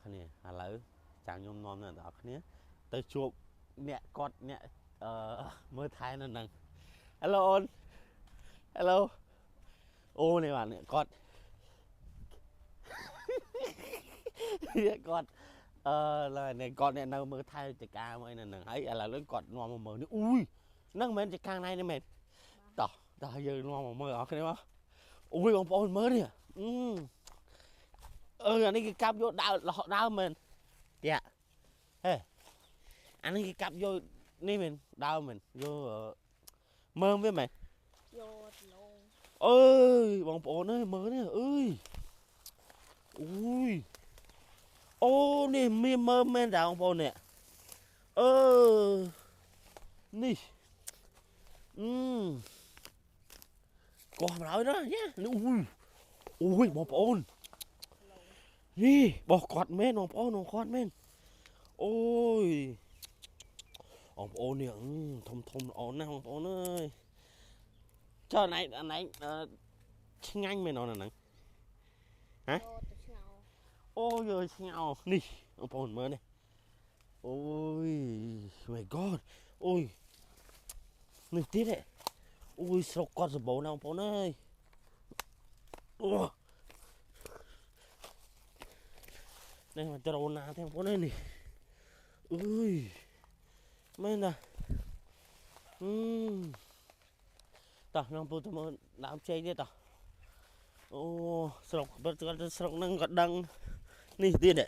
គ្នាឥឡូវចាំខ្ញុំនាំអ្នកទាំងអស់គ្នាទៅជួបអ្នកគាត់អ្នកមើលថែនៅនឹង Hello អូន Hello អូនេះបាទអ្នកគាត់អ្នកគាត់អ្នកគាត់អ្នកនៅមើលថែចកាមកនៅនឹងហើយឥឡូវគាត់នាំមកមើលនេះអូយហ្នឹងមិនមែនចកាណៃនេះមែនតោះយើងនាំមកមើលអស់គ្នាមកអូយបងប្អូនមើលនេះអានេះគេកាប់យកដើមមែនយ៉ាហេអានេះគេកាប់យកនេះមែនដើមមែនយកមើលវាមែនយកឡងអើយបងប្អូនអើយមើលនេះអើយអូយអូនេះមានមើលមែនតើបងប្អូននេះនេះកោះមកហើយណាយ៉ាអូយបងប្អូននេះបោះគាត់មែនបងប្អូនគាត់មែនអូយបងប្អូននេះធំល្អណាស់បងប្អូនអើយចុះអាណៃឆ្ងាញ់មែនអូនអាហ្នឹងហ៎អូយឆ្ងោនេះបងប្អូនមើលនេះអូយ my god អូយនេះទៀតហ៎អូយស្រុកគាត់សម្បូរណាស់បងប្អូនអើយអូនេះមកចូលណាទេបងប្អូនអើយនេះអើយមែនតាតោះខ្ញុំពុទ្ធមើលដើមជ័យទៀតតោះអូស្រុកគាត់ស្រុកហ្នឹងក៏ដឹងនេះទៀតហ៎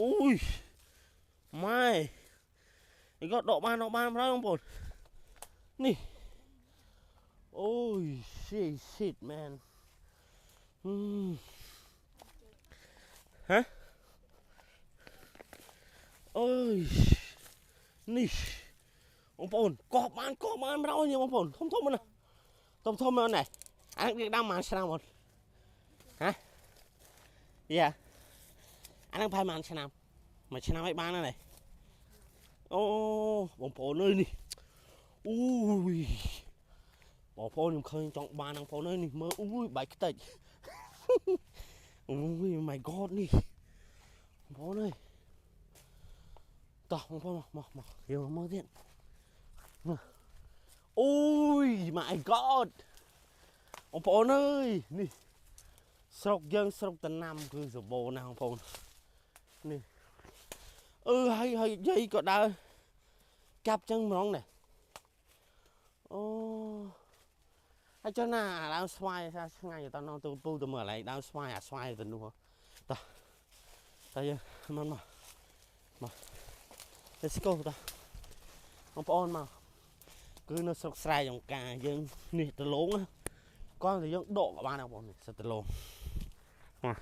អូយម៉ែនេះក៏ដកបានហើយបងប្អូននេះអូយ shit man ហ៎អូយនេះបងប្អូនកោះបានកោះបានម្ដងនេះបងប្អូនធំណាធំមែនណែអានេះដាំមួយឆ្នាំបងហ៎យ៉ាអានេះប្រហែលមួយឆ្នាំឲ្យបានហើយអូបងប្អូនអើយនេះអូយបងប្អូនខ្ញុំឃើញចង់បានបងប្អូនអើយនេះមើលអូយបាយខ្ទេចអូយ my god នេះបងប្អូនអើយតោះបងប្អូនមកយើងមើលទៀតអូយ my god បងប្អូនអើយនេះស្រុកយើងស្រុកតំណាំគឺសម្បូរណាស់បងប្អូននេះហើយយាយក៏ដើរកាប់ចឹងហ្មងនេះអូហើយចុះណាដើមស្វាយថាឆ្ងាញ់តើនៅទៅពូទៅមើលកន្លែងដើមស្វាយអាស្វាយទៅនោះតោះតែយើងមក let's go តោះបងប្អូនមកគឺនៅស្រុកស្រែចំការយើងនេះដលងគាត់តែយើងដកក៏បានដែរបងប្អូននេះសិតដលងមក